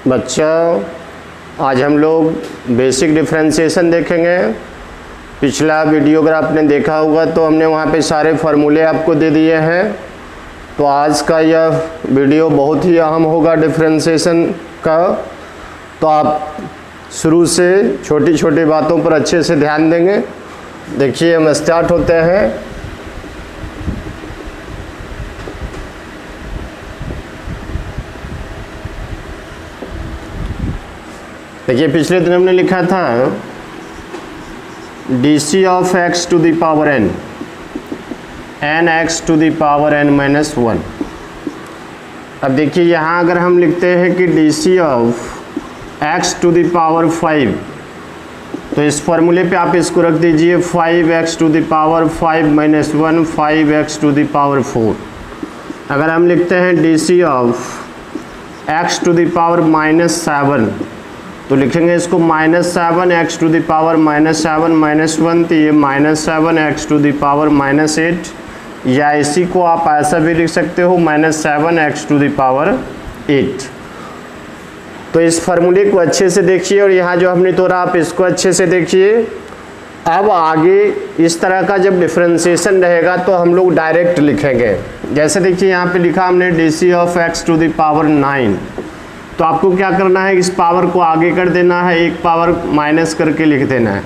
बच्चों, आज हम लोग बेसिक डिफरेंशिएशन देखेंगे। पिछला वीडियो अगर आपने देखा होगा तो हमने वहाँ पे सारे फार्मूले आपको दे दिए हैं। तो आज का यह वीडियो बहुत ही अहम होगा डिफरेंशिएशन का। तो आप शुरू से छोटी छोटी बातों पर अच्छे से ध्यान देंगे। देखिए, हम स्टार्ट होते हैं। देखिए, पिछले दिन हमने लिखा था d of x to the power n, n x to the power n minus one. अब देखिए, यहाँ अगर हम लिखते हैं कि d of x to the power 5, तो इस फॉर्मूले पे आप इसको रख दीजिए 5x to the power 5 minus 1, 5x to the power 4। अगर हम लिखते हैं d of x to the power minus 7, तो लिखेंगे इसको -7x to the power -7 minus 1, तो ये -7x टू द पावर -8, या इसी को आप ऐसा भी लिख सकते हो -7x टू द पावर 8। तो इस फार्मूले को अच्छे से देखिए और यहाँ जो हमने तोड़ा आप इसको अच्छे से देखिए। अब आगे इस तरह का जब डिफरेंशिएशन रहेगा तो हम लोग डायरेक्ट लिखेंगे। जैसे देखिए, यहाँ पे लिखा हमने d of x to the power 9, तो आपको क्या करना है, इस पावर को आगे कर देना है, एक पावर माइनस करके लिख देना है।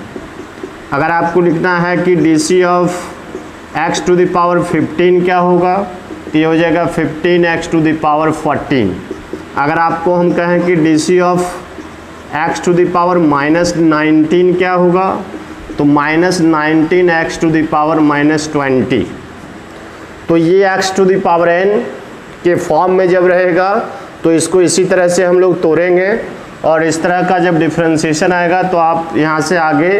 अगर आपको लिखना है कि d of x to the power 15 क्या होगा, तो ये हो जाएगा 15x टू द पावर 14। अगर आपको हम कहें कि d of x to the power -19 क्या होगा, तो -19x टू द पावर -20। तो ये x to the power n के फॉर्म में जब रहेगा तो इसको इसी तरह से हम लोग तोड़ेंगे, और इस तरह का जब डिफरेंशिएशन आएगा तो आप यहाँ से आगे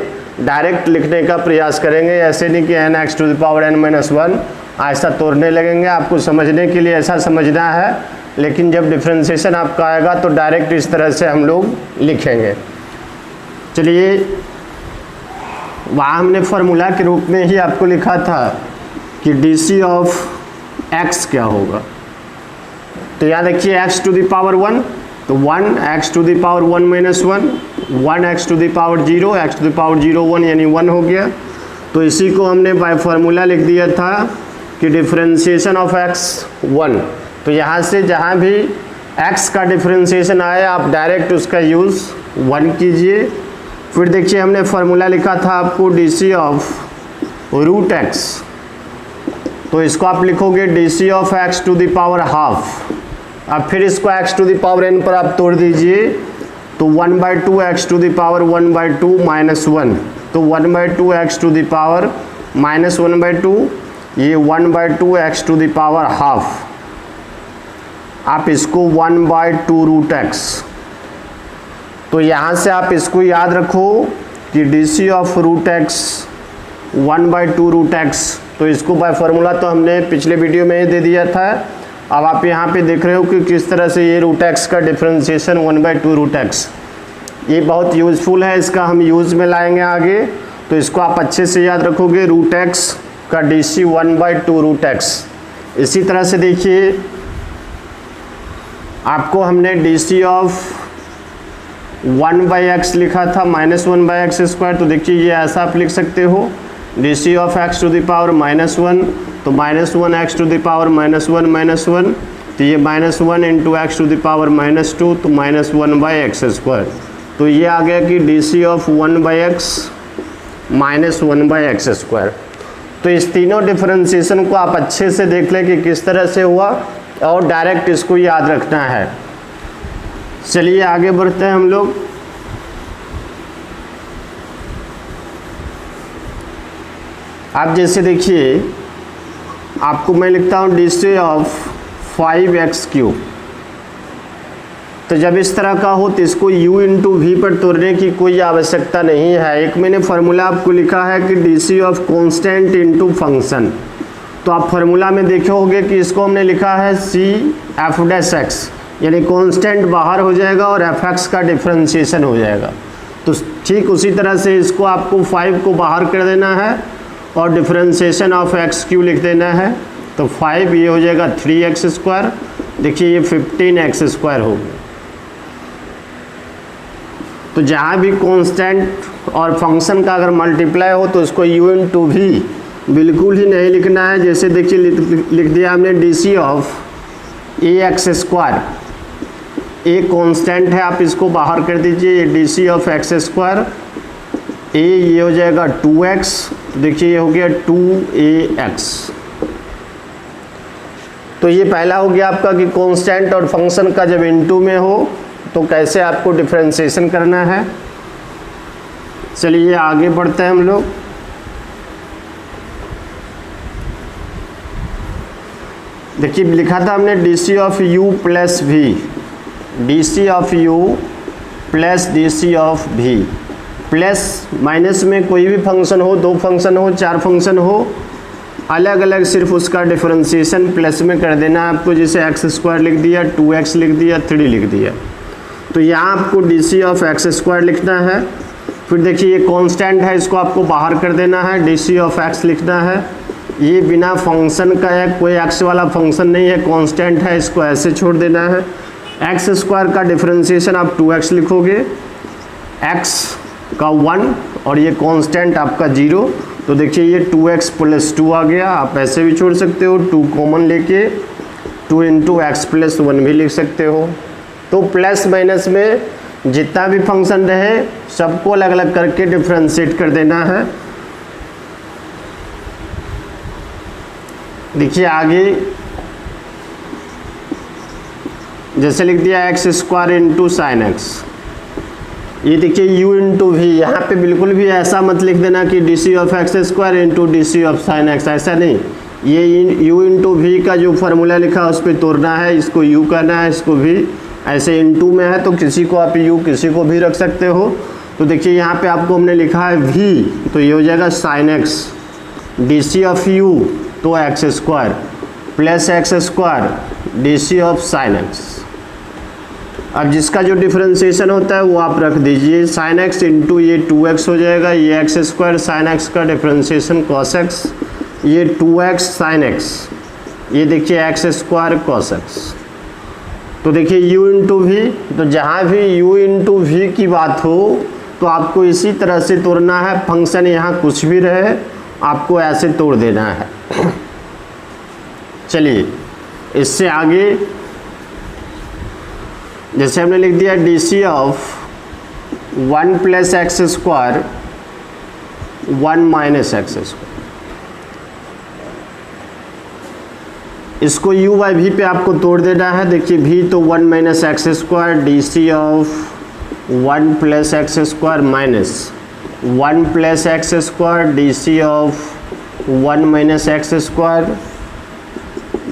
डायरेक्ट लिखने का प्रयास करेंगे। ऐसे नहीं कि n x to the power n minus 1 ऐसा तोड़ने लगेंगे। आपको समझने के लिए ऐसा समझना है, लेकिन जब डिफरेंशिएशन आपका आएगा तो डायरेक्ट इस तरह से हम लोग लिखेंगे। चलिए, वहाँ हमने फार्मूला के रूप में ही आपको लिखा था कि डी ऑफ एक्स क्या होगा। तो यहाँ देखिए, x टू द पावर 1, तो 1x to the power 1 minus 1, 1x to the power 0, x to the power 0 1 यानी 1 हो गया। तो इसी को हमने बाय फार्मूला लिख दिया था कि डिफरेंशिएशन ऑफ x 1। तो यहाँ से जहाँ भी x का डिफरेंशिएशन आए आप डायरेक्ट उसका यूज़ 1 कीजिए। फिर देखिए, हमने फार्मूला लिखा था आपको डी ऑफ रूट एक्स, तो इसको आप लिखोगे d of x to the power half. अब फिर इसको x to the power n पर आप तोड़ दीजिए, तो 1/2 x to the power 1/2 minus 1, तो 1/2 x to the power minus 1/2, ये 1/2 x to the power half. आप इसको 1/2 रूट एक्स। तो यहाँ से आप इसको याद रखो कि d of root x 1/2 root x. तो इसको बाय फार्मूला तो हमने पिछले वीडियो में ही दे दिया था। अब आप यहाँ पे देख रहे हो कि किस तरह से ये रूट एक्स का डिफरेंशिएशन 1/2 रूट एक्स, ये बहुत यूज़फुल है, इसका हम यूज़ में लाएंगे आगे। तो इसको आप अच्छे से याद रखोगे, रूट एक्स का डी 1/2 रूट एक्स। इसी तरह से देखिए, आपको हमने डी ऑफ 1/x लिखा था -1/x²। तो देखिए, ये ऐसा आप लिख सकते हो d of x to the power -1, तो -1x to the power -1 minus 1, तो ये -1 into x to the power -2, तो -1/x²। तो ये आ गया कि डी ऑफ 1/x -1/x²। तो इस तीनों डिफरेंशिएशन को आप अच्छे से देख लें कि किस तरह से हुआ, और डायरेक्ट इसको याद रखना है। चलिए आगे बढ़ते हैं हम लोग। आप जैसे देखिए, आपको मैं लिखता हूँ डी ऑफ 5x³। तो जब इस तरह का हो तो इसको u इंटू वी पर तोड़ने की कोई आवश्यकता नहीं है। एक मैंने फार्मूला आपको लिखा है कि d of constant into function. तो आप फार्मूला में देखे होंगे कि इसको हमने लिखा है सी एफ डैश एक्स, यानी कांस्टेंट बाहर हो जाएगा और एफ एक्स का डिफरेंशिएशन हो जाएगा। तो ठीक उसी तरह से इसको आपको 5 को बाहर कर देना है और डिफरेंशिएशन ऑफ x³ लिख देना है। तो 5 ये हो जाएगा 3x²। देखिए, ये 15x² हो गया। तो जहाँ भी कांस्टेंट और फंक्शन का अगर मल्टीप्लाई हो तो इसको u इंटू भी बिल्कुल ही नहीं लिखना है। जैसे देखिए लिख दिया हमने d c of a x square, a constant है, आप इसको बाहर कर दीजिए, ये d c of x square, a ये हो जाएगा 2x, देखिए ये हो गया 2ax। तो ये पहला हो गया आपका कि कांस्टेंट और फंक्शन का जब इनटू में हो तो कैसे आपको डिफरेंशिएशन करना है। चलिए आगे बढ़ते हैं हम लोग। देखिए लिखा था हमने d c of u plus v, d c of u plus d c of v, plus minus में कोई भी फंक्शन हो, 2 फंक्शन हो, 4 फंक्शन हो, अलग अलग सिर्फ उसका डिफरेंशिएशन प्लस में कर देना है आपको। जैसे एक्स स्क्वायर लिख दिया, 2x लिख दिया, 3 लिख दिया, तो यहाँ आपको d c of x square लिखना है। फिर देखिए ये कांस्टेंट है, इसको आपको बाहर कर देना है, डी सी ऑफ एक्स लिखना है। ये बिना फंक्शन का है, कोई एक्स वाला फंक्शन नहीं है, कांस्टेंट है, इसको ऐसे छोड़ देना है। एक्स स्क्वायर का डिफरेंशिएशन आप 2x लिखोगे, x का 1 और ये कांस्टेंट आपका 0, तो देखिए ये 2x प्लस 2 आ गया। आप ऐसे भी छोड़ सकते हो, 2 कॉमन लेके 2 इंटू एक्स प्लस 1 भी लिख सकते हो। तो प्लस माइनस में जितना भी फंक्शन रहे सबको अलग अलग करके डिफरेंशिएट कर देना है। देखिए आगे जैसे लिख दिया x square into sine x, ये देखिए u इंटू वी, यहाँ पे बिल्कुल भी ऐसा मत लिख देना कि d c of x square into d c of sine x, ऐसा नहीं। ये u इंटू वी का जो फार्मूला लिखा है उस पर तोड़ना है, इसको u करना है, इसको भी ऐसे इंटू में है तो किसी को आप u किसी को भी रख सकते हो। तो देखिए यहाँ पे आपको हमने लिखा है v, तो ये हो जाएगा sine x, d c of u तो x square plus x square d c of sine x. अब जिसका जो डिफरेंशिएशन होता है वो आप रख दीजिए, साइन एक्स इंटू ये 2x हो जाएगा, ये एक्स स्क्वायर साइन एक्स का डिफरेंशिएशन कॉस एक्स, ये 2x साइन एक्स, ये देखिए एक्स स्क्वायर कॉस एक्स। तो देखिए u इंटू वी, तो जहाँ भी u इंटू वी की बात हो तो आपको इसी तरह से तोड़ना है। फंक्शन यहाँ कुछ भी रहे आपको ऐसे तोड़ देना है। चलिए इससे आगे जैसे हमने लिख दिया d c of 1 plus x square 1 minus x square, इसको u बाई वी पे आपको तोड़ देना है। देखिए v तो 1 minus x square d c of 1 plus x square minus 1 plus x square d c of 1 minus x square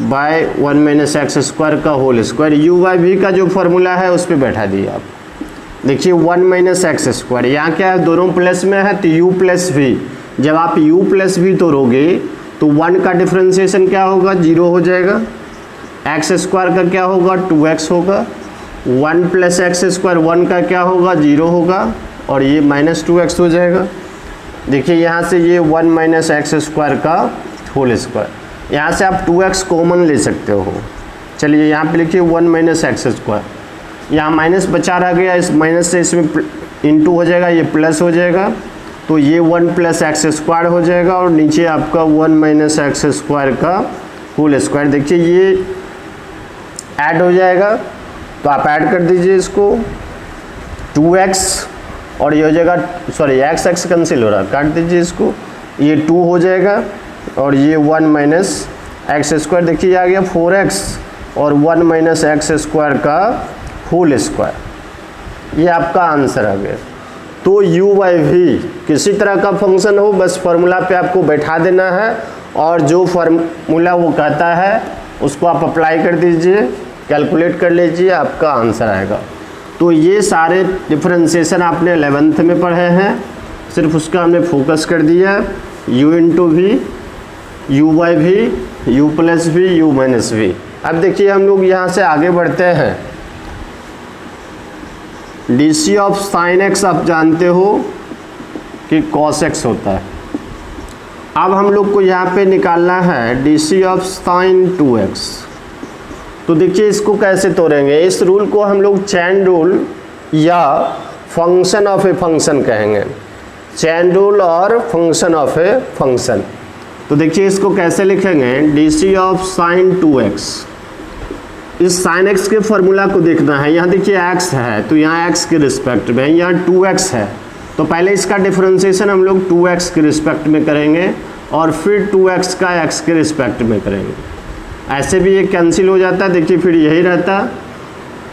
by 1 minus x square का whole square. u by v का जो फॉर्मूला है उस पर बैठा दिया आप। देखिए 1 माइनस एक्स स्क्वायर, यहाँ क्या है दोनों प्लस में है तो u प्लस वी, जब आप u प्लस वी तोड़ोगे तो 1 का डिफरेंशिएशन क्या होगा 0 हो जाएगा, एक्स स्क्वायर का क्या होगा 2x होगा, 1 प्लस एक्स स्क्वायर 1 का क्या होगा 0 होगा और ये माइनस 2x हो जाएगा। देखिए यहाँ से ये 1 माइनस एक्स स्क्वायर का होल स्क्वायर, यहाँ से आप 2x कॉमन ले सकते हो। चलिए यहाँ पे लिखिए 1 माइनस एक्स स्क्वायर, यहाँ माइनस बचा रह गया, इस माइनस से इसमें इंटू हो जाएगा, ये प्लस हो जाएगा, तो ये 1 प्लस एक्स स्क्वायर हो जाएगा और नीचे आपका 1 माइनस एक्स स्क्वायर का होल स्क्वायर। देखिए ये ऐड हो जाएगा तो आप ऐड कर दीजिए इसको, 2x और ये हो जाएगा, सॉरी एक्स एक्स कैंसिल हो रहा है, काट दीजिए इसको, ये 2 हो जाएगा और ये 1 माइनस एक्स स्क्वायर। देखिए आ गया 4x और 1 माइनस एक्स स्क्वायर का होल स्क्वायर, ये आपका आंसर आ गया। तो u बाई वी किसी तरह का फंक्शन हो बस फार्मूला पे आपको बैठा देना है और जो फार्मूला वो कहता है उसको आप अप्लाई कर दीजिए, कैलकुलेट कर लीजिए, आपका आंसर आएगा। तो ये सारे डिफरेंशिएशन आपने 11th में पढ़े हैं, सिर्फ उसका हमने फोकस कर दिया, u into v, u by v, u plus v, u minus v. अब देखिए हम लोग यहाँ से आगे बढ़ते हैं। D c of sine x आप जानते हो कि कॉस एक्स होता है। अब हम लोग को यहाँ पे निकालना है D c of sign 2x। तो देखिए इसको कैसे तोड़ेंगे, इस रूल को हम लोग चैन रूल या फंक्शन ऑफ ए फंक्शन कहेंगे, चेन रूल और फंक्शन ऑफ ए फंक्शन। तो देखिए इसको कैसे लिखेंगे, डी ऑफ साइन 2x। इस साइन x के फॉर्मूला को देखना है, यहाँ देखिए x है तो यहाँ x के रिस्पेक्ट में, यहाँ 2x है तो पहले इसका डिफरेंशिएशन हम लोग 2x के रिस्पेक्ट में करेंगे और फिर 2x का x के रिस्पेक्ट में करेंगे। ऐसे भी ये कैंसिल हो जाता है, देखिए फिर यही रहता।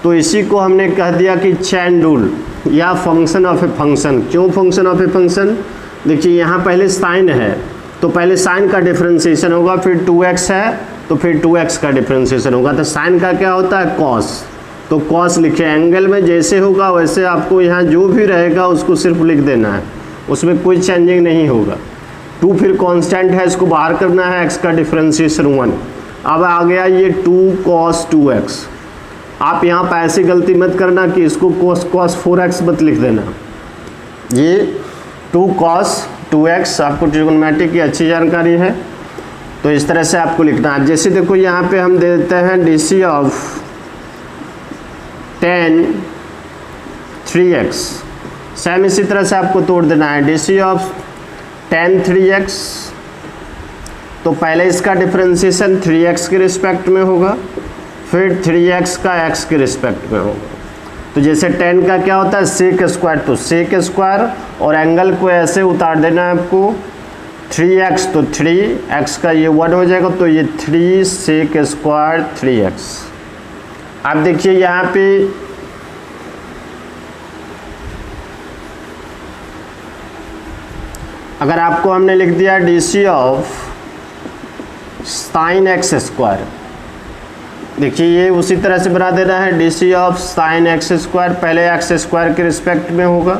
तो इसी को हमने कह दिया कि चेन रूल या फंक्शन ऑफ ए फंक्शन। क्यों फंक्शन ऑफ ए फंक्शन, देखिए यहाँ पहले साइन है तो पहले साइन का डिफरेंशिएशन होगा, फिर 2x है तो फिर 2x का डिफरेंशिएशन होगा। तो साइन का क्या होता है, कॉस। तो कॉस लिखे, एंगल में जैसे होगा वैसे आपको यहाँ जो भी रहेगा उसको सिर्फ लिख देना है, उसमें कोई चेंजिंग नहीं होगा। 2 फिर कांस्टेंट है, इसको बाहर करना है, x का डिफरेंशिएशन 1। अब आ गया ये 2 cos 2x। आप यहाँ पर ऐसी गलती मत करना कि इसको cos 4x मत लिख देना। ये 2 cos 2x, आपको ट्रिगोनोमेट्री की अच्छी जानकारी है तो इस तरह से आपको लिखना है। जैसे देखो यहाँ पे हम दे देते हैं d of tan 3x, same इसी तरह से आपको तोड़ देना है। डी ऑफ tan 3x, तो पहले इसका डिफरेंशिएशन 3x के रिस्पेक्ट में होगा, फिर 3x का x के रिस्पेक्ट में होगा। तो जैसे tan का क्या होता है सेक स्क्वायर, तो सेक स्क्वायर और एंगल को ऐसे उतार देना है आपको। 3x तो 3x का ये 1 हो जाएगा, तो ये 3 सेक स्क्वायर 3x। आप देखिए यहाँ पे अगर आपको हमने लिख दिया D of sine x square, देखिए ये उसी तरह से बना देना है। D of sine x square पहले एक्स स्क्वायर के रिस्पेक्ट में होगा,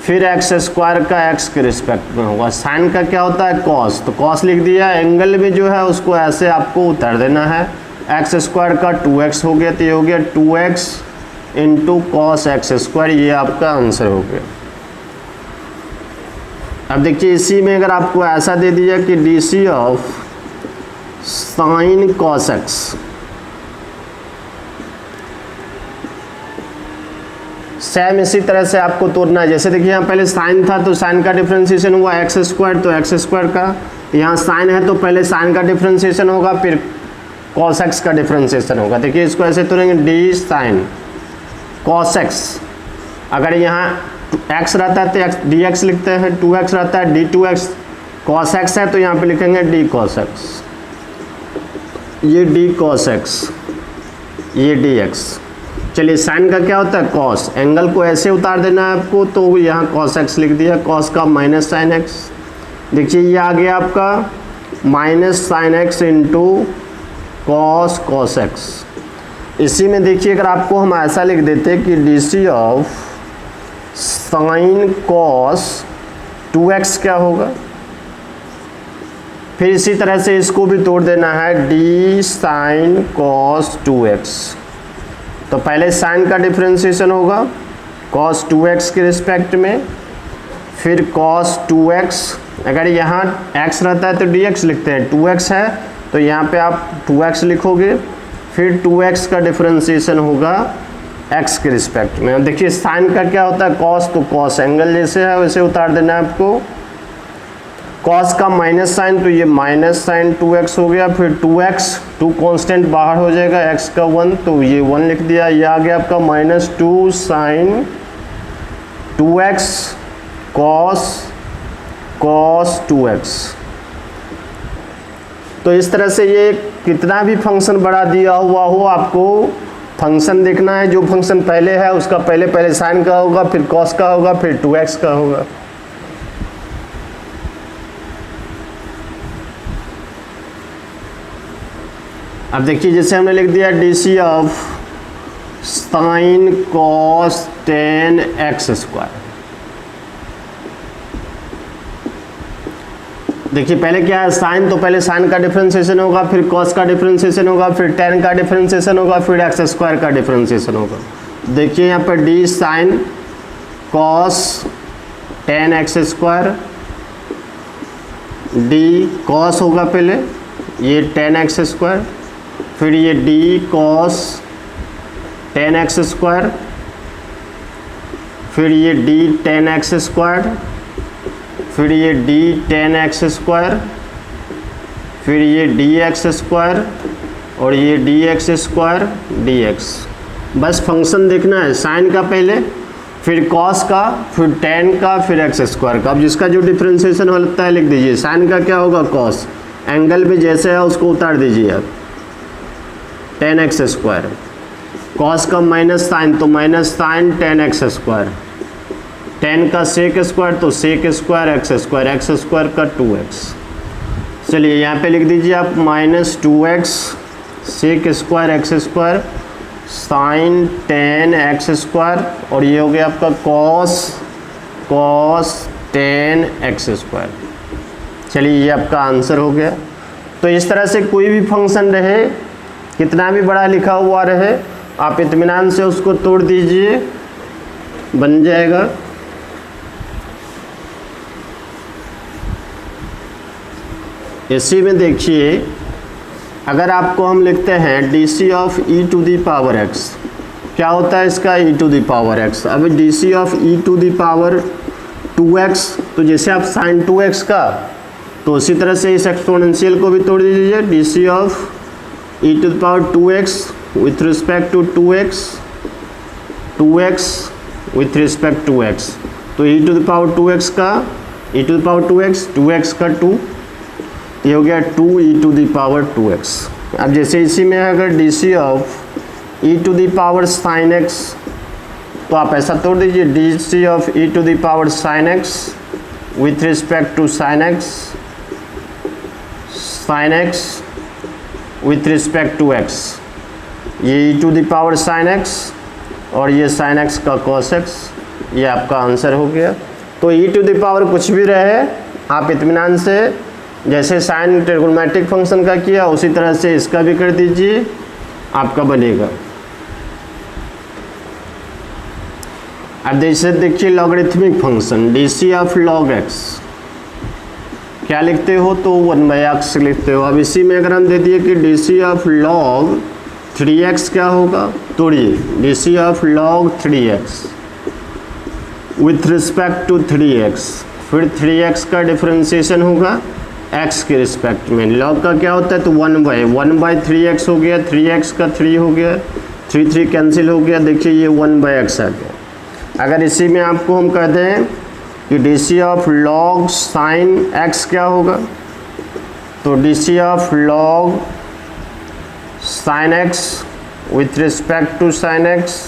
फिर एक्स स्क्वायर का एक्स के रिस्पेक्ट में होगा। साइन का क्या होता है कॉस, तो कॉस लिख दिया। एंगल में जो है उसको ऐसे आपको उतार देना है। एक्स स्क्वायर का 2x हो गया, तो ये हो गया 2x into cos x square, ये आपका आंसर हो गया। अब देखिए इसी में अगर आपको ऐसा दे दिया कि d of sine cos x, same इसी तरह से आपको तोड़ना है। जैसे देखिए यहाँ पहले साइन था तो साइन का डिफरेंशिएशन हुआ एक्स स्क्वायर, तो एक्स स्क्वायर का, यहाँ साइन है तो पहले साइन का डिफरेंशिएशन होगा, फिर कॉस एक्स का डिफरेंशिएशन होगा। देखिए इसको ऐसे तोड़ेंगे, डी साइन कॉस एक्स। अगर यहाँ x रहता है तो x डी एक्स लिखते हैं, 2x रहता है डी 2x, कॉस एक्स है तो यहाँ पे लिखेंगे डी कॉस एक्स। ये डी कॉस एक्स, ये डी एक्स। चलिए साइन का क्या होता है कॉस, एंगल को ऐसे उतार देना है आपको, तो यहाँ कॉस एक्स लिख दिया, कॉस का माइनस साइन एक्स। देखिए ये आ गया आपका minus sine x into cos cos x. इसी में देखिए अगर आपको हम ऐसा लिख देते कि d of sine cos 2x क्या होगा, फिर इसी तरह से इसको भी तोड़ देना है, डी साइन कॉस 2x। तो पहले साइन का डिफरेंशिएशन होगा कॉस 2x के रिस्पेक्ट में, फिर कॉस 2x। अगर यहाँ x रहता है तो dx लिखते हैं, 2x है तो यहाँ पे आप 2x लिखोगे, फिर 2x का डिफरेंशिएशन होगा x के रिस्पेक्ट में। देखिए साइन का क्या होता है कॉस, तो कॉस एंगल जैसे है वैसे उतार देना है आपको। कॉस का माइनस साइन, तो ये माइनस साइन 2x हो गया, फिर 2x, 2 कांस्टेंट बाहर हो जाएगा, x का 1 तो ये 1 लिख दिया। ये आ गया आपका -2 साइन 2x कॉस 2x। तो इस तरह से ये कितना भी फंक्शन बड़ा दिया हुआ हो, आपको फंक्शन देखना है, जो फंक्शन पहले है उसका पहले साइन का होगा, फिर कॉस का होगा, फिर 2x का होगा। अब देखिए जैसे हमने लिख दिया D of sine cos 10x square. देखिए पहले क्या है साइन, तो पहले साइन का डिफरेंशिएशन होगा, फिर कॉस का डिफरेंशिएशन होगा, फिर tan का डिफरेंशिएशन होगा, फिर एक्स स्क्वायर का डिफरेंशिएशन होगा। देखिए यहाँ पर D sine cos 10x square, D cos होगा पहले, ये 10x स्क्वायर, फिर ये डी कॉस 10x स्क्वायर, फिर ये डी टेन एक्स स्क्वायर, फिर ये डी टेन एक्स स्क्वायर, फिर ये डी एक्स स्क्वायर और ये D x square D x. बस फंक्शन देखना है, साइन का पहले, फिर कॉस का, फिर टेन का, फिर एक्स स्क्वायर का। अब जिसका जो डिफ्रेंसिएशन होता है लिख दीजिए। साइन का क्या होगा, कॉस, एंगल भी जैसे है उसको उतार दीजिए आप, टेन एक्स स्क्वायर। कॉस का माइनस साइन तो minus sine tan x square, tan का सेक स्क्वायर तो सेक स्क्वायर एक्स स्क्वायर का 2x। चलिए यहाँ पे लिख दीजिए आप minus 2x sec square x square sine tan x square और ये हो गया आपका कॉस टेन एक्स स्क्वायर। चलिए ये आपका आंसर हो गया। तो इस तरह से कोई भी फंक्शन रहे, कितना भी बड़ा लिखा हुआ रहे, आप इत्मीनान से उसको तोड़ दीजिए, बन जाएगा। इसी में देखिए, अगर आपको हम लिखते हैं d c of e to the power x, क्या होता है इसका e to the power x. अब d c of e to the power 2x, तो जैसे आप साइन 2x का, तो उसी तरह से इस एक्सपोनेंशियल को भी तोड़ दीजिए। D c of e to the power 2x with respect to 2x with respect to x, तो ई टू द पावर 2x का ई टू द पावर 2x का 2, ये हो गया 2 ई टू दी पावर 2x। अब जैसे इसी में अगर d c of e to the power sine x, तो आप ऐसा तोड़ दीजिए, d c of e to the power sine x with respect to sine x with respect to x, ये e to the power sine x और ये sine x का cos x, ये आपका आंसर हो गया। तो ई टू दी पावर कुछ भी रहे, आप इत्मीनान से जैसे साइन ट्रिगोनोमेट्रिक फंक्शन का किया उसी तरह से इसका भी कर दीजिए, आपका बनेगा। अब जैसे देखिए logarithmic function d c of log x, क्या लिखते हो, तो 1/x लिखते हो। अब इसी में अगर हम दे दिए कि d c of log 3x क्या होगा, तोड़िए, d c of log 3x with respect to 3x, फिर 3x का डिफरेंशिएशन होगा x के रिस्पेक्ट में। लॉग का क्या होता है, तो 1/3x हो गया, 3x का 3 हो गया, 3 कैंसिल हो गया, देखिए ये 1/x आ गया। अगर इसी में आपको हम कह दें कि d c of log sine x क्या होगा, तो d c of log sine x with respect to sine x,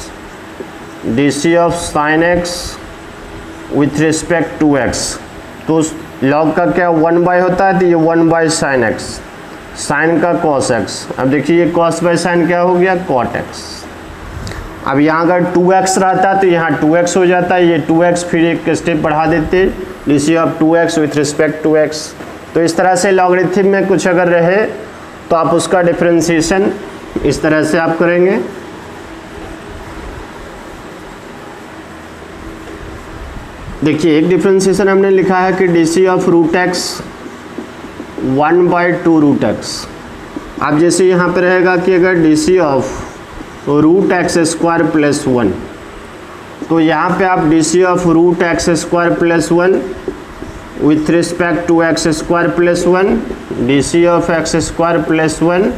d c of sine x with respect to x, तो लॉग का क्या 1 होता है, तो ये 1/sin x, साइन का cos x। अब देखिए ये cos/sin क्या हो गया, cot x। अब यहाँ अगर 2x रहता तो यहाँ 2x हो जाता है, ये 2x फिर एक स्टेप बढ़ा देते, d c of 2x with respect to x। तो इस तरह से लॉगरिथम में कुछ अगर रहे तो आप उसका डिफरेंशिएशन इस तरह से आप करेंगे। देखिए एक डिफरेंशिएशन हमने लिखा है कि d c of root x 1/2 root x. अब जैसे यहाँ पे रहेगा कि अगर d c of root x square plus 1, तो यहाँ पे आप d c of root x square plus 1 with respect to x square plus 1, d c of x square plus 1,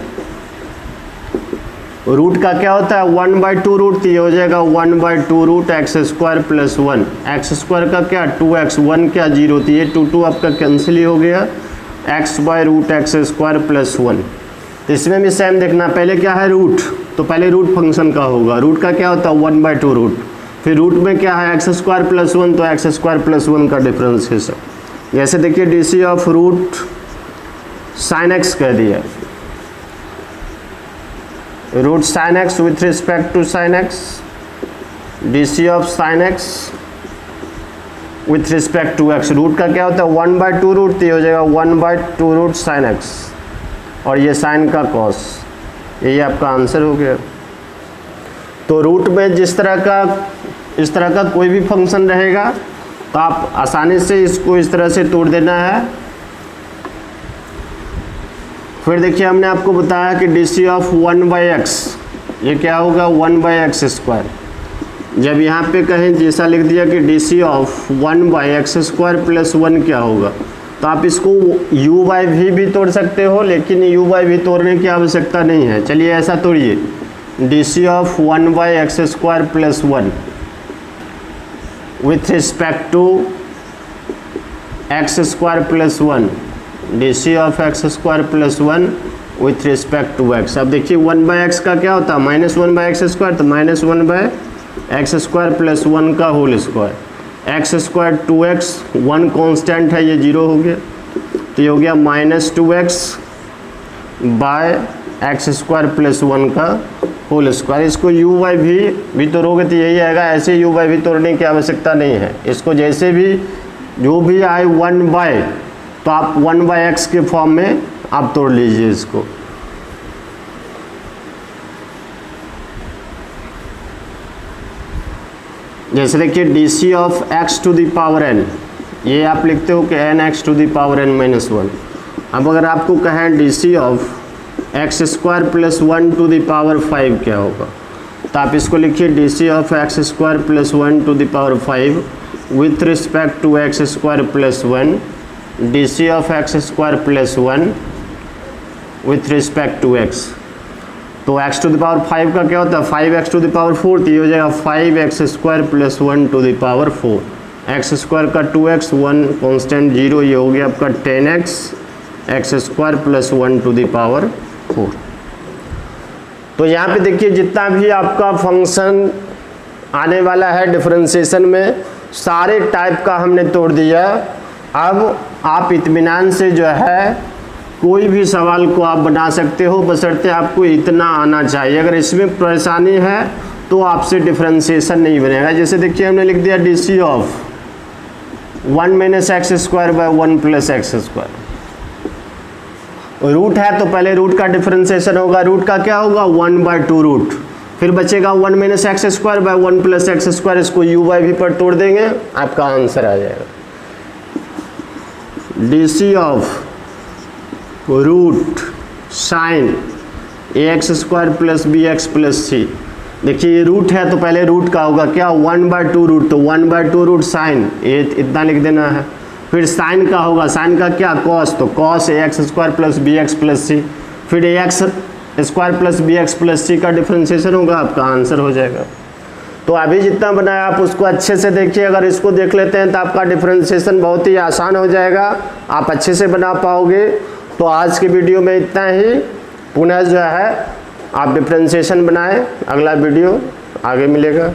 root का क्या होता है 1/2 रूट, तो ये हो जाएगा 1/2 root x square plus 1, x square का क्या 2x, 1 क्या 0, तो ये 2 आपका कैंसिल ही हो गया, x/रूट एक्स स्क्वायर प्लस 1। तो इसमें भी सेम देखना, पहले क्या है रूट, तो पहले रूट फंक्शन का होगा, रूट का क्या होता है 1/2 रूट, फिर रूट में क्या है एक्स स्क्वायर प्लस 1, तो एक्स स्क्वायर प्लस 1 का डिफरेंशिएशन। जैसे देखिए d c of root sine x कह दिया, root sine x with respect to sine x, d c of sine x with respect to x, root का क्या होता है 1/2 रूट, तो ये हो जाएगा 1/2 रूट साइन एक्स और ये साइन का कॉस, यही आपका आंसर हो गया। तो रूट में इस तरह का कोई भी फंक्शन रहेगा तो आप आसानी से इसको इस तरह से तोड़ देना है। फिर देखिए हमने आपको बताया कि डी सी ऑफ 1/x, ये क्या होगा 1/x स्क्वायर, जब यहाँ पे कहें जैसा लिख दिया कि डी सी ऑफ 1/x² + 1 क्या होगा, तो आप इसको u/v भी तोड़ सकते हो, लेकिन u/v तोड़ने की आवश्यकता नहीं है। चलिए ऐसा तोड़िए, d c of 1/x² + 1 with respect to x² + 1, d c of x² + 1 with respect to x। अब देखिए 1/x का क्या होता है, -1/x², तो -1/x² + 1 का whole square, x² 2x, 1 constant है, ये 0 हो गया, तो ये हो गया -2x/x² + 1 का होल स्क्वायर। इसको u/v भी तोड़ोगे तो यही आएगा, ऐसे u/v तोड़ने की आवश्यकता नहीं है। इसको जैसे भी जो भी आए 1/, तो आप 1/x के फॉर्म में आप तोड़ लीजिए इसको। जैसे देखिए डी सी ऑफ x⁴n, ये आप लिखते हो कि nx⁴n - 1। अब अगर आपको कहें डी सी ऑफ x² + 1⁵ क्या होगा, तो आप इसको लिखिए d c of x² + 1⁵ with respect to x² + 1, d c of x² + 1 with respect to x। तो x⁵ का क्या होता है, 5x⁴, तो ये हो जाएगा 5x² + 1⁴, x² का 2x, 1 कांस्टेंट 0, ये हो गया आपका 10x x² + 1⁴। तो यहाँ पे देखिए जितना भी आपका फंक्शन आने वाला है डिफरेंशिएशन में, सारे टाइप का हमने तोड़ दिया। अब आप इत्मीनान से जो है कोई भी सवाल को आप बना सकते हो, बशर्ते आपको इतना आना चाहिए। अगर इसमें परेशानी है तो आपसे डिफरेंशिएशन नहीं बनेगा। जैसे देखिए हमने लिख दिया d c of 1 - x² / 1 + x², root है तो पहले रूट का डिफरेंशिएशन होगा, रूट का क्या होगा 1/2 रूट, फिर बचेगा 1 - x² / 1 + x², इसको u/v पर तोड़ देंगे, आपका आंसर आ जाएगा। D c of root sine ax² + bx + c, देखिए ये रूट है तो पहले रूट का होगा क्या 1/2 रूट, तो 1/2 रूट साइन, ये इतना लिख देना है। फिर साइन का होगा, साइन का क्या कॉस, तो कॉस ax² + bx + c, फिर ax² + bx + c का डिफरेंशिएशन होगा, आपका आंसर हो जाएगा। तो अभी जितना बनाया आप उसको अच्छे से देखिए, अगर इसको देख लेते हैं तो आपका डिफरेंशिएशन बहुत ही आसान हो जाएगा, आप अच्छे से बना पाओगे। तो आज की वीडियो में इतना ही, पुनः जो है आप डिफरेंशिएशन बनाएं, अगला वीडियो आगे मिलेगा।